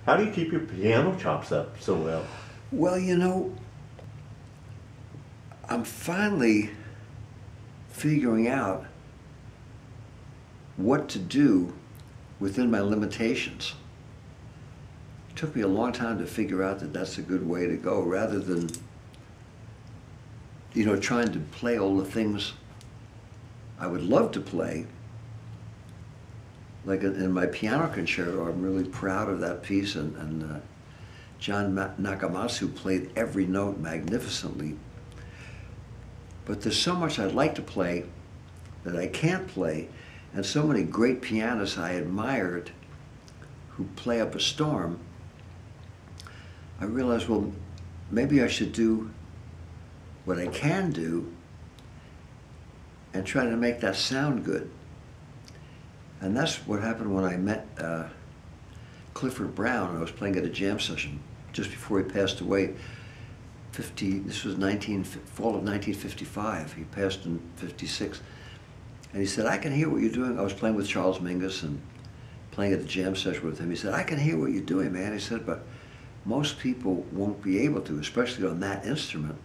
How do you keep your piano chops up so well? Well, you know, I'm finally figuring out what to do within my limitations. It took me a long time to figure out that that's a good way to go, rather than, you know, trying to play all the things I would love to play. Like in my piano concerto, I'm really proud of that piece, and John Nakamatsu played every note magnificently. But there's so much I'd like to play that I can't play, and so many great pianists I admired who play up a storm. I realized, well, maybe I should do what I can do and try to make that sound good. And that's what happened when I met Clifford Brown. I was playing at a jam session just before he passed away. This was fall of 1955. He passed in 56. And he said, I can hear what you're doing. I was playing with Charles Mingus and playing at the jam session with him. He said, I can hear what you're doing, man. He said, but most people won't be able to, especially on that instrument.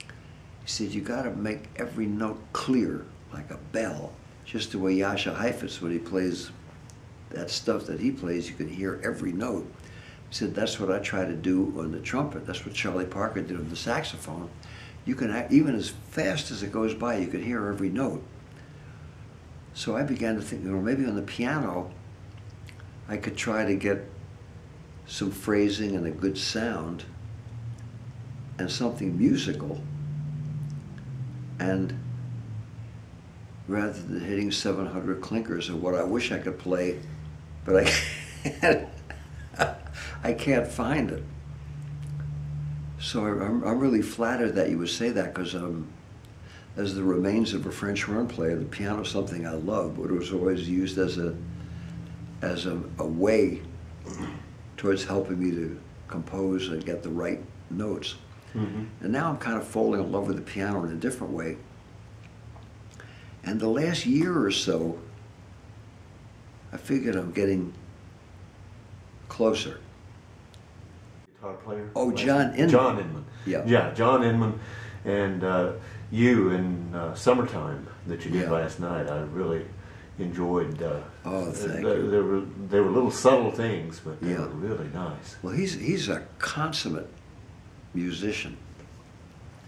He said, you got to make every note clear, like a bell, just the way Jascha Heifetz, when he plays that stuff that he plays, you can hear every note. He said, that's what I try to do on the trumpet. That's what Charlie Parker did on the saxophone. You can, even as fast as it goes by, you can hear every note. So I began to think, you know, maybe on the piano, I could try to get some phrasing and a good sound and something musical. And rather than hitting 700 clinkers of what I wish I could play, but I can't find it. So I'm really flattered that you would say that, because as the remains of a French horn player, the piano is something I love, but it was always used as a way towards helping me to compose and get the right notes. Mm-hmm. And now I'm kind of falling in love with the piano in a different way. And the last year or so, I figured I'm getting closer. Guitar player? Oh, John Inman. John Inman. Yeah. Yeah, John Inman. And you in Summertime that you did last night, I really enjoyed. Oh, thank you. There were little subtle things, but they were really nice. Well, he's a consummate musician.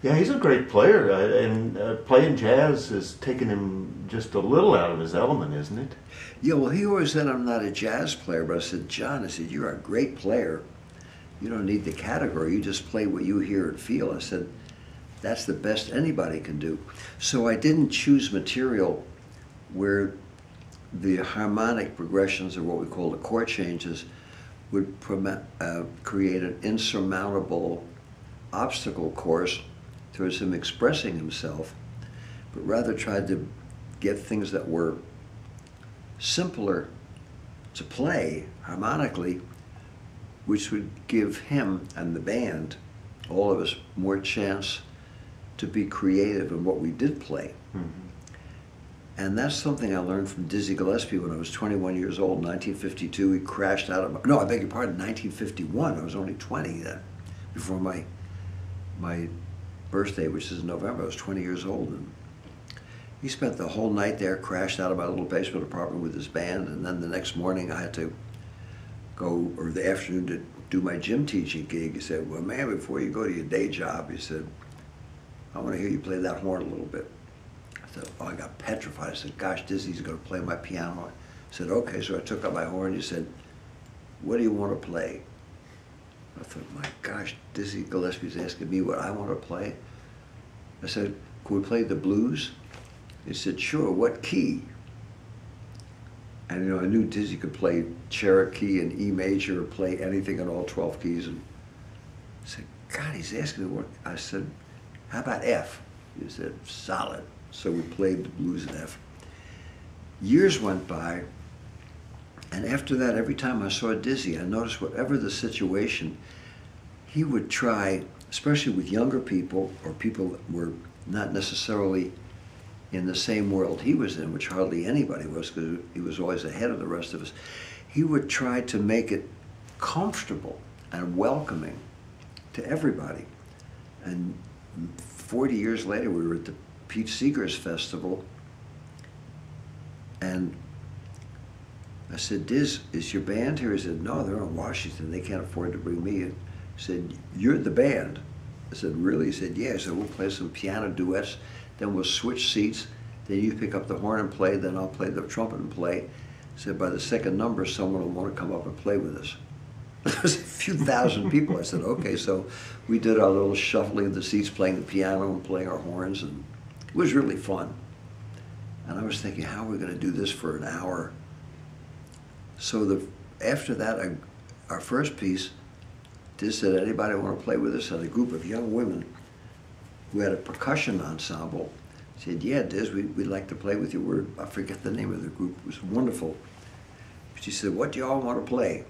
Yeah, he's a great player, and playing jazz has taken him just a little out of his element, isn't it? Yeah, well, he always said I'm not a jazz player, but I said, John, I said, you're a great player. You don't need the category, you just play what you hear and feel. I said, that's the best anybody can do. So I didn't choose material where the harmonic progressions, or what we call the chord changes, would create an insurmountable obstacle course towards him expressing himself, but rather tried to get things that were simpler to play harmonically, which would give him and the band, all of us, more chance to be creative in what we did play. Mm-hmm. And that's something I learned from Dizzy Gillespie when I was 21 years old, 1952. He crashed out of, no, I beg your pardon, 1951. I was only 20 then, before my birthday, which is in November. I was 20 years old. And he spent the whole night there, crashed out of my little basement apartment with his band, and then the next morning I had to go, or the afternoon, to do my gym teaching gig. He said, well, man, before you go to your day job, he said, I want to hear you play that horn a little bit. I said, oh, I got petrified. I said, gosh, Dizzy's going to play my piano. I said, okay. So I took out my horn. He said, what do you want to play? I thought, my gosh, Dizzy Gillespie's asking me what I want to play. I said, can we play the blues? He said, sure, what key? And you know, I knew Dizzy could play Cherokee and E major, or play anything in all 12 keys. And I said, God, he's asking me what. I said, how about F? He said, solid. So we played the blues in F. Years went by, and after that, every time I saw Dizzy, I noticed whatever the situation, he would try, especially with younger people, or people that were not necessarily in the same world he was in, which hardly anybody was, because he was always ahead of the rest of us. He would try to make it comfortable and welcoming to everybody. And 40 years later, we were at the Pete Seeger's Festival, and I said, Diz, is your band here? He said, no, they're in Washington. They can't afford to bring me in. He said, you're the band. I said, really? He said, yeah. I said, we'll play some piano duets, then we'll switch seats. Then you pick up the horn and play, then I'll play the trumpet and play. He said, by the second number, someone will want to come up and play with us. There was a few thousand people. I said, okay. So we did our little shuffling of the seats, playing the piano and playing our horns, and it was really fun. And I was thinking, how are we going to do this for an hour? So after that, our first piece, Diz said, anybody want to play with us? And a group of young women who had a percussion ensemble said, yeah, Diz, we'd like to play with you. I forget the name of the group. It was wonderful. She said, what do y'all want to play?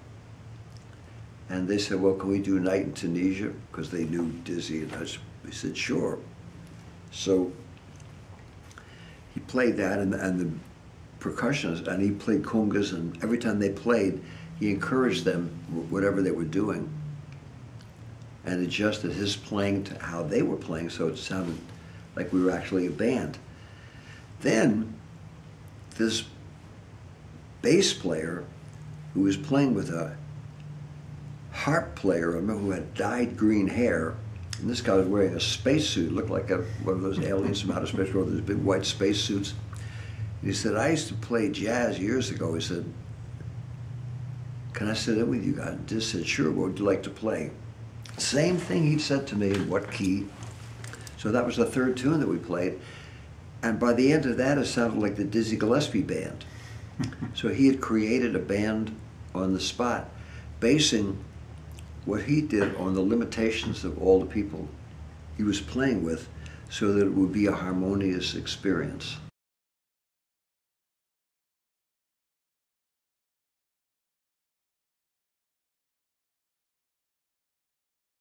And they said, well, can we do Night in Tunisia? Because they knew Dizzy, and we said, sure. So he played that, and the percussionists, and he played congas, and every time they played, he encouraged them, whatever they were doing, and adjusted his playing to how they were playing, so it sounded like we were actually a band. Then this bass player who was playing with a harp player, I remember, who had dyed green hair, and this guy was wearing a spacesuit, looked like one of those aliens from outer space, with those big white spacesuits. And he said, I used to play jazz years ago. He said, can I sit in with you guys? Diz said, sure, what would you like to play? Same thing he'd said to me, in what key. So that was the third tune that we played. And by the end of that, it sounded like the Dizzy Gillespie band. So he had created a band on the spot, basing what he did on the limitations of all the people he was playing with, so that it would be a harmonious experience.